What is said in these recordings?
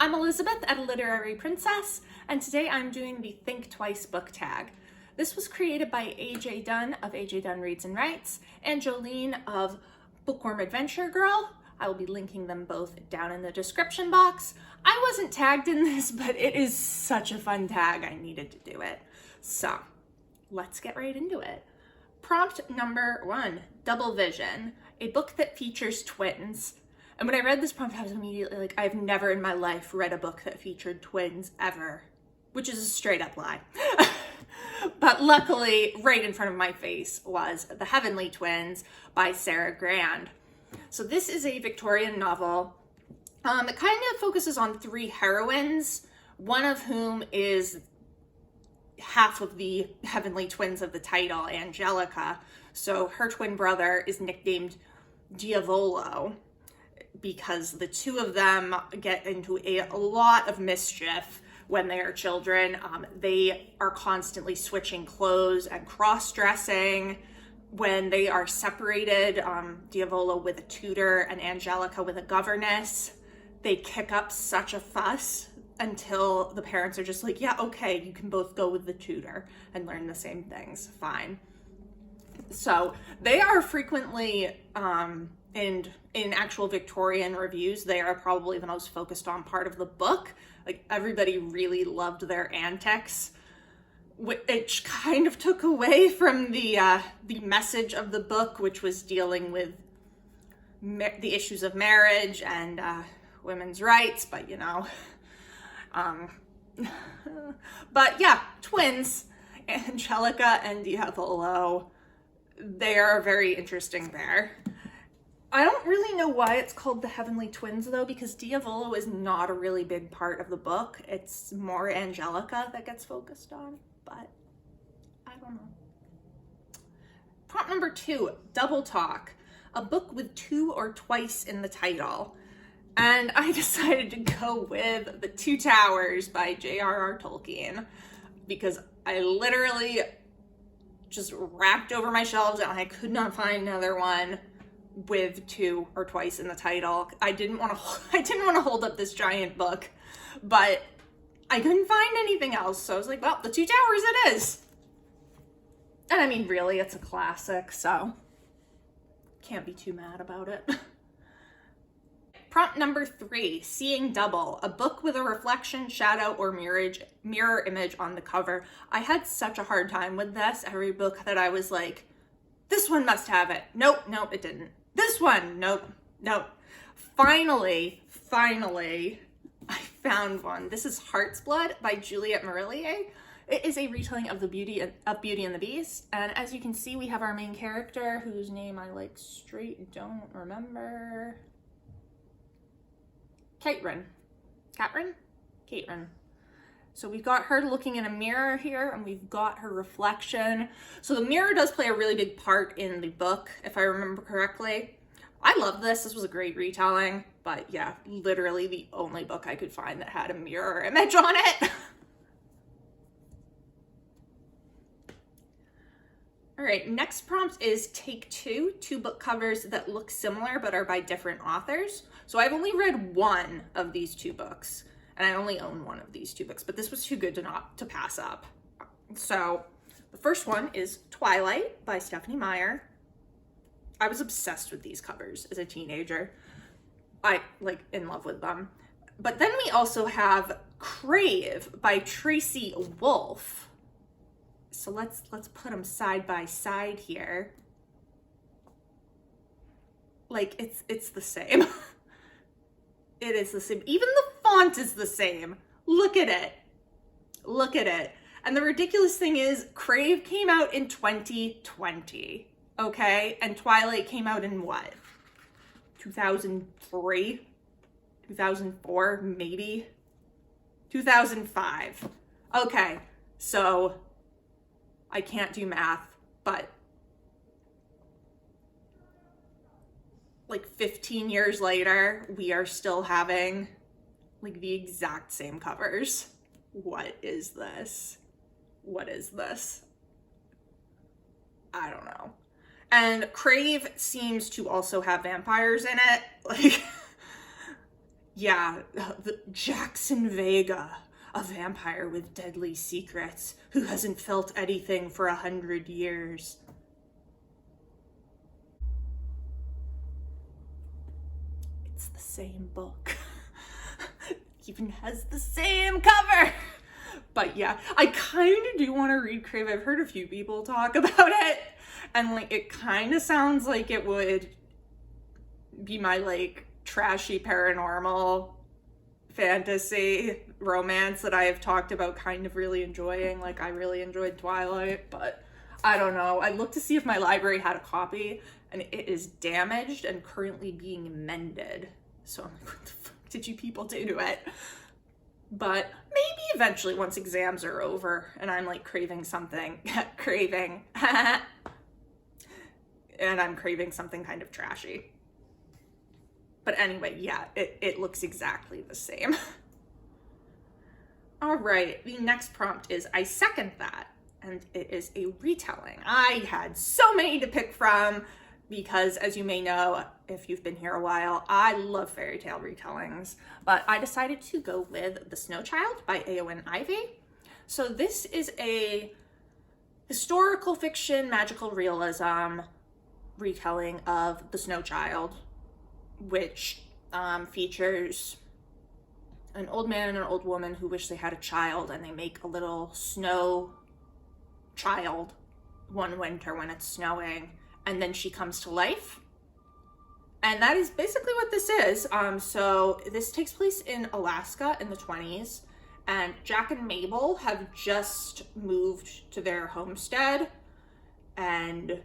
I'm Elizabeth at Literary Princess, and today I'm doing the Think Twice book tag. This was created by AJ Dunn of AJ Dunn Reads and Writes and Jolene of Bookworm Adventure Girl. I will be linking them both down in the description box. I wasn't tagged in this, but it is such a fun tag, I needed to do it. So let's get right into it. Prompt number 1, Double Vision, a book that features twins. And when I read this prompt, I was immediately like, I've never in my life read a book that featured twins ever, which is a straight up lie. But luckily, right in front of my face was The Heavenly Twins by Sarah Grand. So this is a Victorian novel. It kind of focuses on 3 heroines, one of whom is half of the Heavenly Twins of the title, Angelica. So her twin brother is nicknamed Diavolo, because the two of them get into a lot of mischief when they are children. They are constantly switching clothes and cross-dressing. When they are separated, Diavolo with a tutor and Angelica with a governess, they kick up such a fuss until the parents are just like, yeah, okay, you can both go with the tutor and learn the same things, fine. So they are frequently, in actual Victorian reviews, they are probably the most focused on part of the book. Like, everybody really loved their antics, which kind of took away from the message of the book, which was dealing with the issues of marriage and women's rights, but you know. But yeah, twins, Angelica and Diavolo, they are a very interesting pair. I don't really know why it's called The Heavenly Twins, though, because Diavolo is not a really big part of the book. It's more Angelica that gets focused on, but I don't know. Prompt number 2, Double Talk, a book with 2 or twice in the title. And I decided to go with The Two Towers by J.R.R. Tolkien, because I literally just racked over my shelves and I could not find another one with 2 or twice in the title. I didn't want to hold up this giant book, but I couldn't find anything else. So I was like, well, The Two Towers it is. And I mean, really, it's a classic, so can't be too mad about it. Prompt number 3, Seeing Double, a book with a reflection, shadow, or mirror image on the cover. I had such a hard time with this. Every book that I was like, this one must have it. Nope, it didn't. This one, nope. Finally, I found one. This is Heart's Blood by Juliette Marillier. It is a retelling of Beauty and the Beast. And as you can see, we have our main character, whose name I don't remember. Caitlin. So we've got her looking in a mirror here, and we've got her reflection. So the mirror does play a really big part in the book, if I remember correctly. I love this. This was a great retelling, but yeah, literally the only book I could find that had a mirror image on it. All right, next prompt is Take 2, 2 book covers that look similar but are by different authors. So I've only read one of these 2 books, and I only own one of these 2 books, but this was too good to pass up. So the first one is Twilight by Stephanie Meyer. I was obsessed with these covers as a teenager. I in love with them. But then we also have Crave by Tracy Wolff. So let's put them side by side here. Like, it's the same. It is the same. Even the font is the same. Look at it. And the ridiculous thing is, Crave came out in 2020, okay? And Twilight came out in what? 2003? 2004, maybe? 2005. Okay, so I can't do math, but like 15 years later, we are still having like the exact same covers. What is this? I don't know. And Crave seems to also have vampires in it. Like, Yeah, Jackson Vega, a vampire with deadly secrets who hasn't felt anything for 100 years. It's the same book. Even has the same cover. But yeah, I kind of do want to read Crave. I've heard a few people talk about it, and like it kind of sounds like it would be my like trashy paranormal fantasy romance that I have talked about kind of really enjoying. Like I really enjoyed Twilight, but I don't know. I looked to see if my library had a copy, and it is damaged and currently being mended. So I'm like, what the fuck did you people do to it? But maybe eventually once exams are over and I'm like craving something, and I'm craving something kind of trashy. But anyway, yeah, it looks exactly the same. All right, the next prompt is I second that, and it is a retelling. I had so many to pick from because, as you may know, if you've been here a while, I love fairy tale retellings, but I decided to go with The Snow Child by Eowyn Ivey. So this is a historical fiction, magical realism retelling of The Snow Child, which features an old man and an old woman who wish they had a child, and they make a little snow child one winter when it's snowing, and then she comes to life. And that is basically what this is. So this takes place in Alaska in the 20s, and Jack and Mabel have just moved to their homestead, and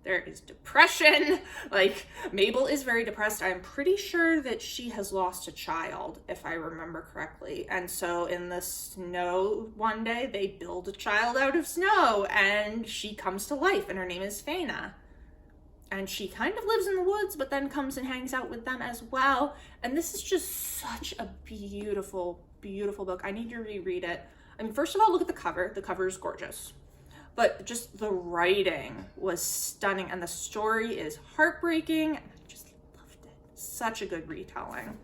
there is depression. Like, Mabel is very depressed. I'm pretty sure that she has lost a child, if I remember correctly. And so in the snow one day, they build a child out of snow, and she comes to life, and her name is Faina. And she kind of lives in the woods, but then comes and hangs out with them as well. And this is just such a beautiful, beautiful book. I need to reread it. I mean, first of all, look at the cover. The cover is gorgeous. But just the writing was stunning, and the story is heartbreaking. I just loved it. Such a good retelling.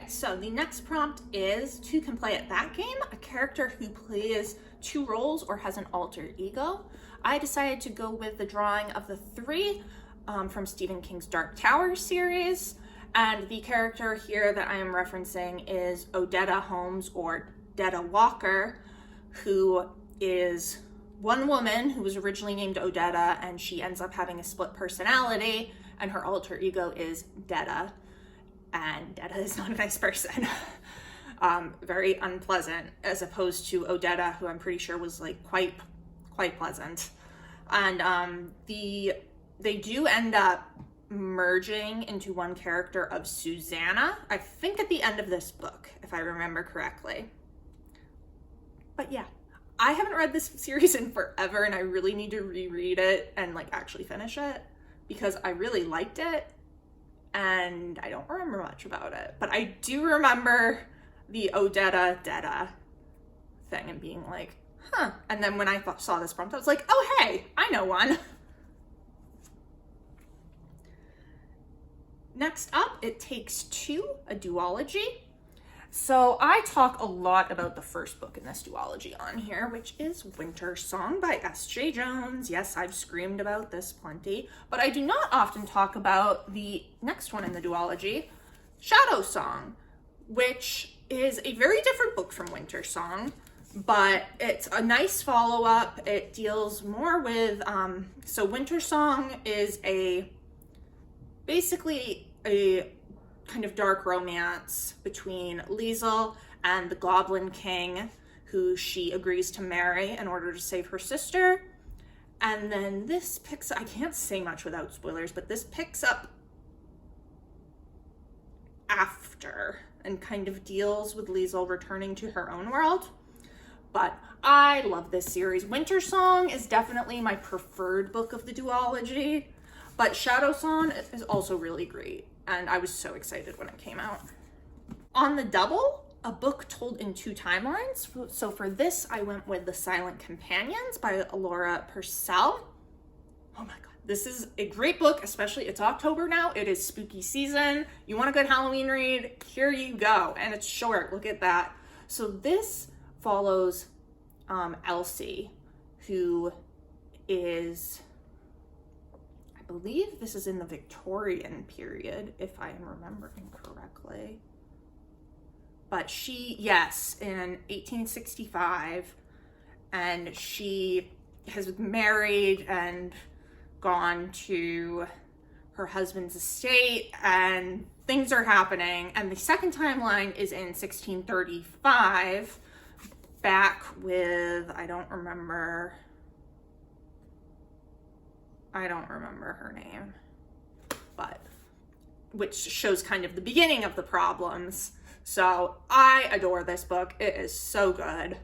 So the next prompt is to can play at that game, a character who plays two roles or has an alter ego. I decided to go with the drawing of the three from Stephen King's Dark Tower series. And the character here that I am referencing is Odetta Holmes, or Detta Walker, who is one woman who was originally named Odetta, and she ends up having a split personality, and her alter ego is Detta, and Detta is not a nice person. Very unpleasant, as opposed to Odetta, who I'm pretty sure was like quite pleasant. And they do end up merging into one character of Susanna, I think at the end of this book, if I remember correctly. But yeah, I haven't read this series in forever, and I really need to reread it and like actually finish it, because I really liked it and I don't remember much about it. But I do remember the Odetta Detta thing and being like, huh. And then when I saw this prompt, I was like, oh hey, I know one. Next up, It Takes Two, a duology. So I talk a lot about the first book in this duology on here, which is Winter Song by S.J. Jones. Yes, I've screamed about this plenty, but I do not often talk about the next one in the duology, Shadow Song, which is a very different book from Winter Song, but it's a nice follow-up. It deals more with, so Winter Song is basically a kind of dark romance between Liesl and the Goblin King, who she agrees to marry in order to save her sister. And then this picks, I can't say much without spoilers, but this picks up after and kind of deals with Liesl returning to her own world. But I love this series. Winter Song is definitely my preferred book of the duology, but Shadow Song is also really great, and I was so excited when it came out. On the double, a book told in two timelines. So for this, I went with The Silent Companions by Laura Purcell. Oh my God, This is a great book, especially it's October now. It is spooky season. You want a good Halloween read? Here you go. And it's short. Look at that. So this follows Elsie, who is, I believe this is in the Victorian period, if I am remembering correctly. But she, yes, in 1865, and she has married and gone to her husband's estate, and things are happening. And the second timeline is in 1635, back with, I don't remember her name, but which shows kind of the beginning of the problems. So I adore this book. It is so good.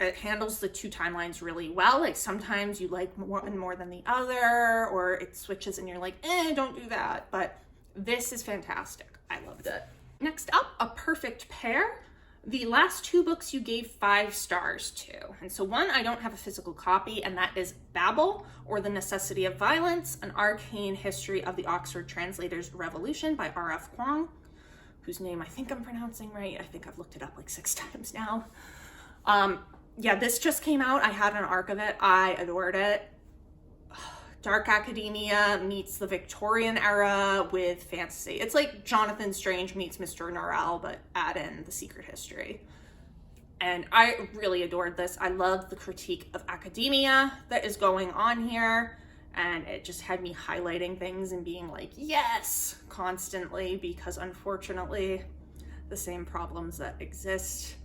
It handles the two timelines really well. Like sometimes you like one more than the other, or it switches and you're like, don't do that. But this is fantastic. I loved it. Next up, A Perfect Pair. The last two books you gave 5 stars to. And so one, I don't have a physical copy, and that is Babel, or The Necessity of Violence, An Arcane History of the Oxford Translators' Revolution by R.F. Kuang, whose name I think I'm pronouncing right. I think I've looked it up like 6 times now. Yeah, this just came out. I had an arc of it. I adored it. Dark academia meets the Victorian era with fantasy. It's like Jonathan Strange meets Mr. Norrell, but add in the secret history. And I really adored this. I love the critique of academia that is going on here. And it just had me highlighting things and being like, yes, constantly, because unfortunately, the same problems that existed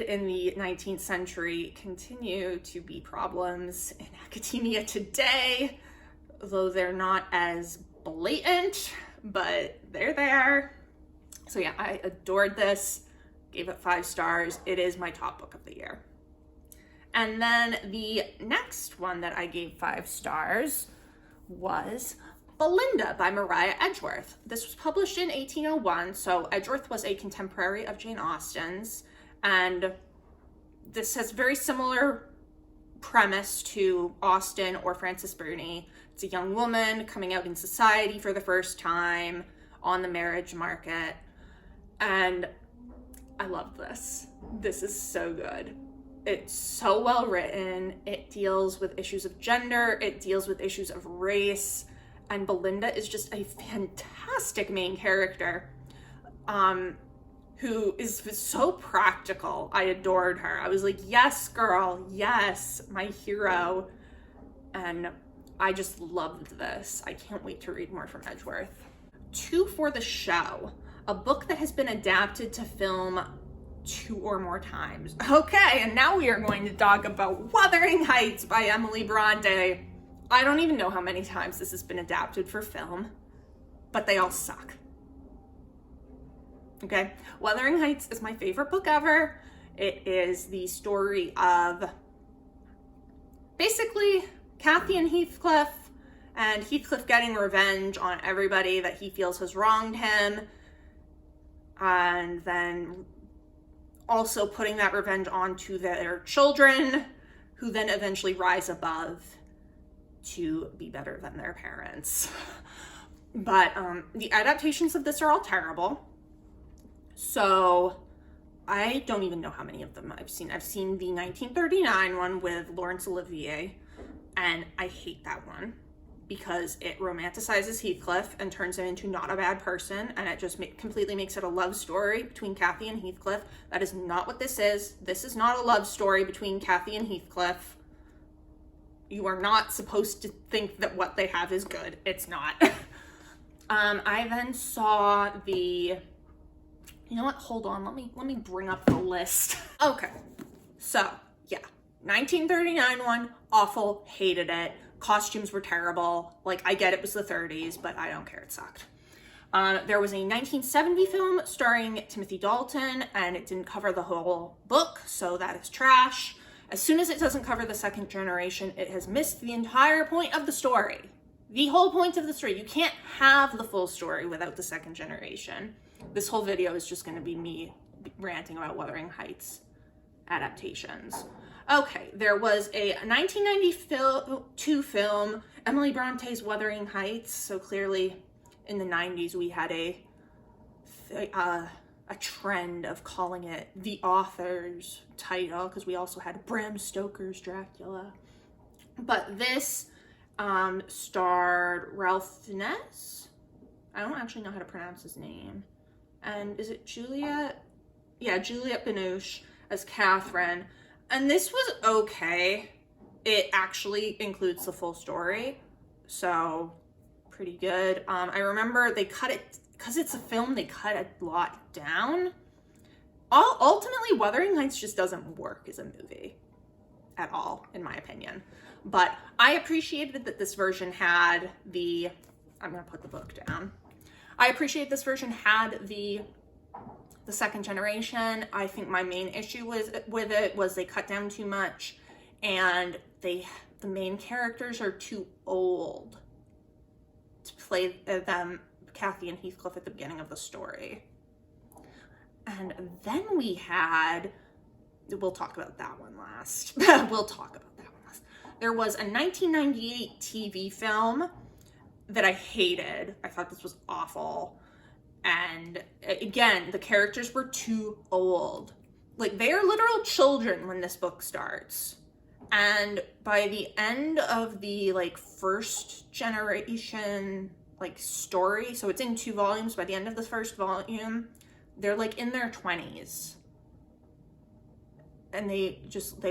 in the 19th century continue to be problems in academia today, though they're not as blatant, but they're there. So yeah, I adored this, gave it 5 stars. It is my top book of the year. And then the next one that I gave 5 stars was Belinda by Maria Edgeworth. This was published in 1801, so Edgeworth was a contemporary of Jane Austen's, and this has very similar premise to Austen or Frances Burney. It's a young woman coming out in society for the first time, on the marriage market, and I love this. This is so good. It's so well written. It deals with issues of gender, it deals with issues of race, and Belinda is just a fantastic main character who is so practical. I adored her. I was like, yes, girl, yes, my hero. And I just loved this. I can't wait to read more from Edgeworth. 2 for the Show, a book that has been adapted to film 2 or more times. Okay, and now we are going to talk about Wuthering Heights by Emily Bronte. I don't even know how many times this has been adapted for film, but they all suck. Okay, Wuthering Heights is my favorite book ever. It is the story of basically Kathy and Heathcliff getting revenge on everybody that he feels has wronged him, and then also putting that revenge onto their children, who then eventually rise above to be better than their parents. But the adaptations of this are all terrible. So I don't even know how many of them I've seen. I've seen the 1939 one with Laurence Olivier, and I hate that one because it romanticizes Heathcliff and turns him into not a bad person, and it just completely makes it a love story between Kathy and Heathcliff. That is not what this is. This is not a love story between Kathy and Heathcliff. You are not supposed to think that what they have is good. It's not. I then saw the, you know what? Hold on. Let me bring up the list. Okay. So, yeah. 1939 one, awful, hated it. Costumes were terrible. Like, I get it was the 30s, but I don't care. It sucked. There was a 1970 film starring Timothy Dalton, and it didn't cover the whole book, so that is trash. As soon as it doesn't cover the second generation, it has missed the entire point of the story. The whole point of the story. You can't have the full story without the second generation. This whole video is just going to be me ranting about Wuthering Heights adaptations. Okay, there was a 1992 film, Emily Bronte's Wuthering Heights. So clearly in the 90s we had a trend of calling it the author's title, because we also had Bram Stoker's Dracula. But this starred Ralph Fiennes. I don't actually know how to pronounce his name. And is it Juliette? Yeah, Juliette Binoche as Catherine. And this was okay. It actually includes the full story, so pretty good. I remember they cut it, because it's a film, they cut a lot down. Ultimately, Wuthering Heights just doesn't work as a movie at all, in my opinion. But I appreciated that this version had the, I'm gonna put the book down. I appreciate this version had the second generation. I think my main issue with it was they cut down too much, and the main characters are too old to play them, Kathy and Heathcliff, at the beginning of the story. And then we had, we'll talk about that one last. We'll talk about that one last. There was a 1998 TV film that I hated. I thought this was awful. And again, the characters were too old. Like, they are literal children when this book starts. And by the end of the, like, first generation, like, story, so it's in 2 volumes, by the end of the first volume, they're, like, in their 20s. And they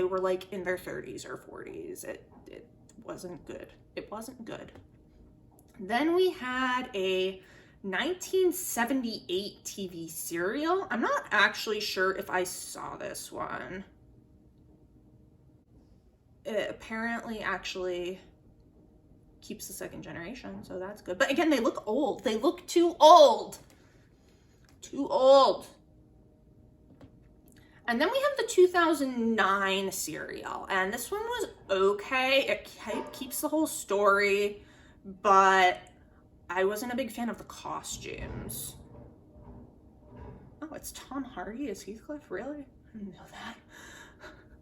were, like, in their 30s or 40s. It wasn't good. It wasn't good. Then we had a 1978 TV serial. I'm not actually sure if I saw this one. It apparently actually keeps the second generation, so that's good. But again, they look old. They look too old. Too old. And then we have the 2009 serial, and this one was okay. It keeps the whole story, but I wasn't a big fan of the costumes. Oh, it's Tom Hardy as Heathcliff? Really? I didn't know that.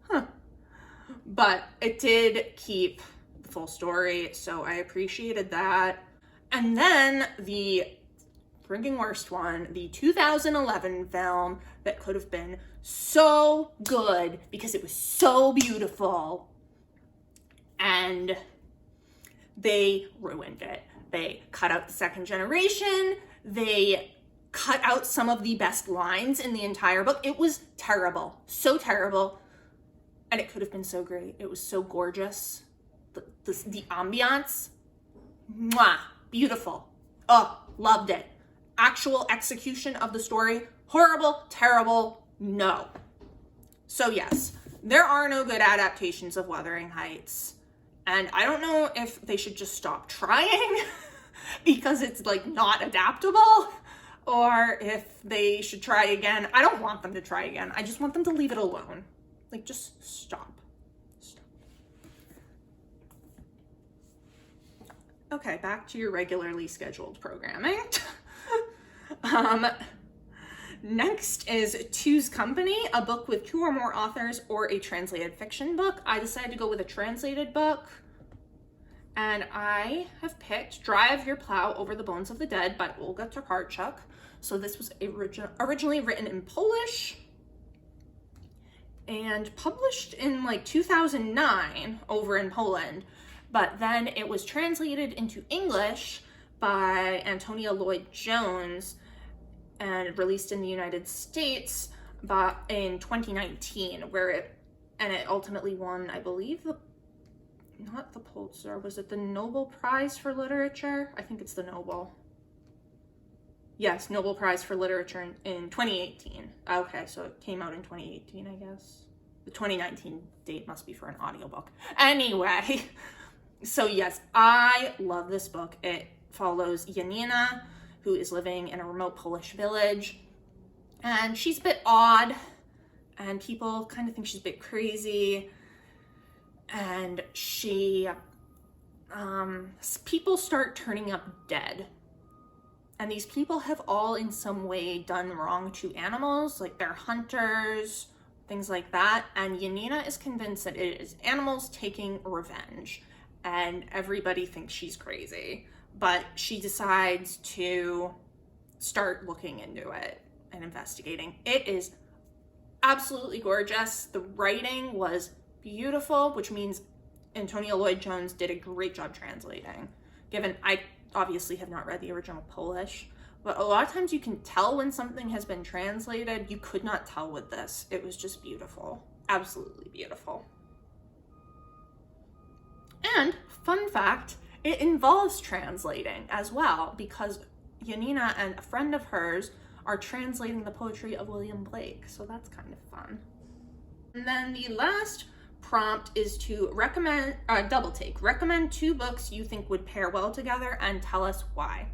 Huh. But it did keep the full story, so I appreciated that. And then the freaking worst one, the 2011 film that could have been so good because it was so beautiful, and they ruined it. They cut out the second generation. They cut out some of the best lines in the entire book. It was terrible, so terrible. And it could have been so great. It was so gorgeous. The ambiance, mwah, beautiful. Oh, loved it. Actual execution of the story, horrible, terrible, no. So yes, there are no good adaptations of Wuthering Heights. And I don't know if they should just stop trying because it's like not adaptable, or if they should try again. I don't want them to try again. I just want them to leave it alone. Like, just stop. Stop. Okay, back to your regularly scheduled programming. Next is Two's Company, a book with 2 or more authors, or a translated fiction book. I decided to go with a translated book, and I have picked Drive Your Plow Over the Bones of the Dead by Olga Tokarczuk. So this was originally written in Polish and published in like 2009 over in Poland, but then it was translated into English by Antonia Lloyd-Jones and released in the United States in 2019, where it ultimately won, I believe, not the Pulitzer, was it the Nobel Prize for Literature? I think it's the Nobel. Yes, Nobel Prize for Literature in 2018. Okay, so it came out in 2018, I guess. The 2019 date must be for an audiobook. Anyway, so yes, I love this book. It follows Janina, who is living in a remote Polish village, and she's a bit odd, and people kind of think she's a bit crazy, and people start turning up dead. And these people have all in some way done wrong to animals, like they're hunters, things like that. And Yanina is convinced that it is animals taking revenge, and everybody thinks she's crazy, but she decides to start looking into it and investigating. It is absolutely gorgeous. The writing was beautiful, which means Antonia Lloyd-Jones did a great job translating, given I obviously have not read the original Polish, but a lot of times you can tell when something has been translated. You could not tell with this. It was just beautiful, absolutely beautiful. And fun fact, it involves translating as well, because Yanina and a friend of hers are translating the poetry of William Blake, so that's kind of fun. And then the last prompt is to recommend, double take. Recommend 2 books you think would pair well together and tell us why.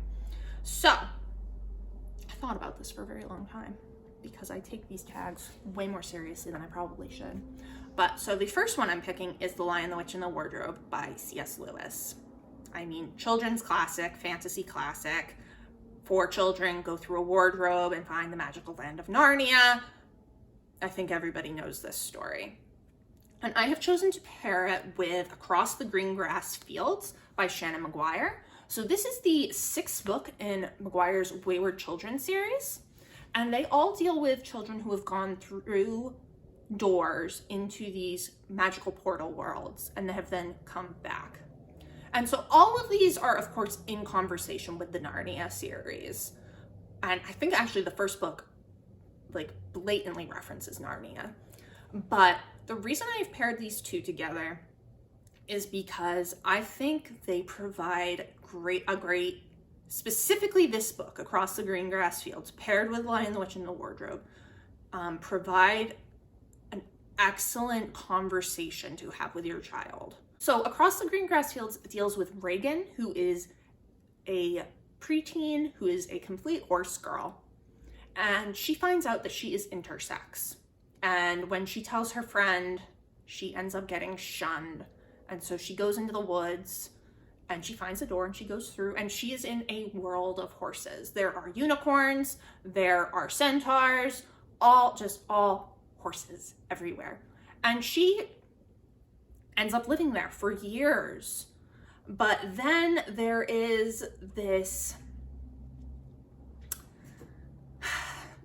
So, I thought about this for a very long time because I take these tags way more seriously than I probably should. But, so the first one I'm picking is The Lion, the Witch, and the Wardrobe by C.S. Lewis. I mean, children's classic, fantasy classic. 4 children go through a wardrobe and find the magical land of Narnia. I think everybody knows this story. And I have chosen to pair it with Across the Green Grass Fields by Shannon McGuire. So this is the 6th book in McGuire's Wayward Children series. And they all deal with children who have gone through doors into these magical portal worlds and have then come back. And so all of these are, of course, in conversation with the Narnia series. And I think actually the first book, like, blatantly references Narnia. But the reason I've paired these 2 together is because I think they provide a great, specifically this book, Across the Green Grass Fields, paired with Lion, the Witch, and the Wardrobe, provide an excellent conversation to have with your child. So Across the Green Grass Fields deals with Reagan, who is a preteen, who is a complete horse girl. And she finds out that she is intersex. And when she tells her friend, she ends up getting shunned. And so she goes into the woods and she finds a door and she goes through, and she is in a world of horses. There are unicorns, there are centaurs, all horses everywhere. And she ends up living there for years. But then there is this,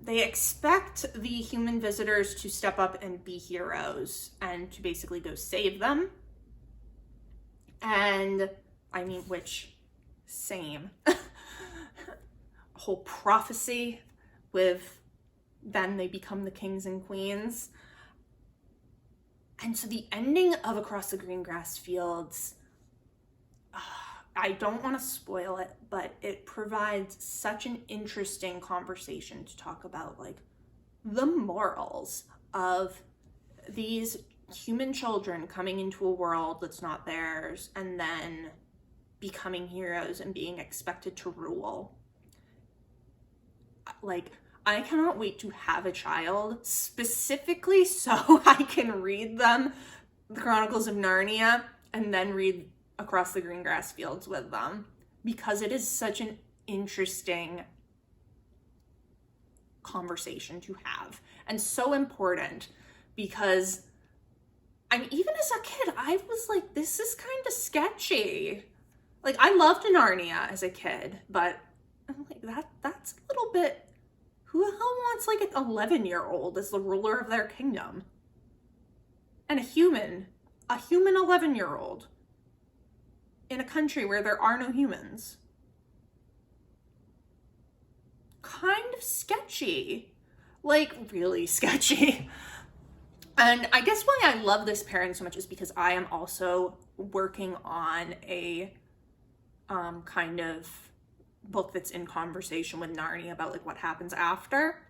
they expect the human visitors to step up and be heroes and to basically go save them. And I mean, which, same. A whole prophecy with then they become the kings and queens. And so the ending of Across the Green Grass Fields, I don't want to spoil it, but it provides such an interesting conversation to talk about, like, the morals of these human children coming into a world that's not theirs and then becoming heroes and being expected to rule. Like, I cannot wait to have a child specifically so I can read them the Chronicles of Narnia and then read Across the Green Grass Fields with them, because it is such an interesting conversation to have and so important, because I mean, even as a kid, I was like, this is kind of sketchy. Like, I loved Narnia as a kid, but I'm like, that's a little bit, who the hell wants like an 11-year-old as the ruler of their kingdom? And a human 11-year-old in a country where there are no humans. Kind of sketchy. Like, really sketchy. And I guess why I love this pairing so much is because I am also working on a kind of book that's in conversation with Narnia about like what happens after.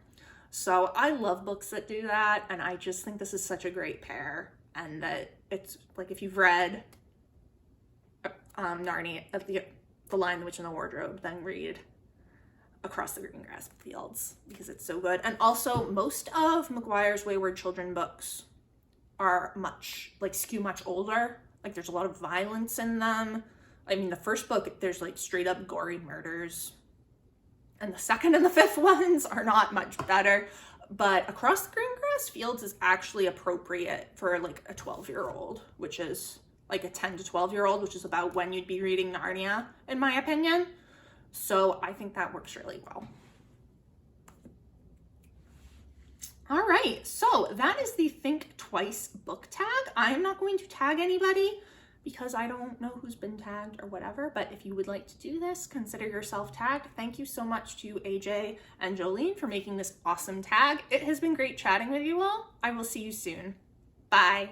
So I love books that do that, and I just think this is such a great pair, and that it's like, if you've read Narnia, The Lion, the Witch, and the Wardrobe, then read Across the Green Grass Fields, because it's so good. And also, most of McGuire's Wayward Children books are skew much older. Like, there's a lot of violence in them. I mean, the first book, there's like straight up gory murders. And the second and the fifth ones are not much better. but Across the Green Grass Fields is actually appropriate for like a 12-year-old, which is like a 10 to 12-year-old, which is about when you'd be reading Narnia, in my opinion. So I think that works really well. All right, so that is the Think Twice book tag. I am not going to tag anybody because I don't know who's been tagged or whatever, but if you would like to do this, consider yourself tagged. Thank you so much to AJ and Jolene for making this awesome tag. It has been great chatting with you all. I will see you soon. Bye.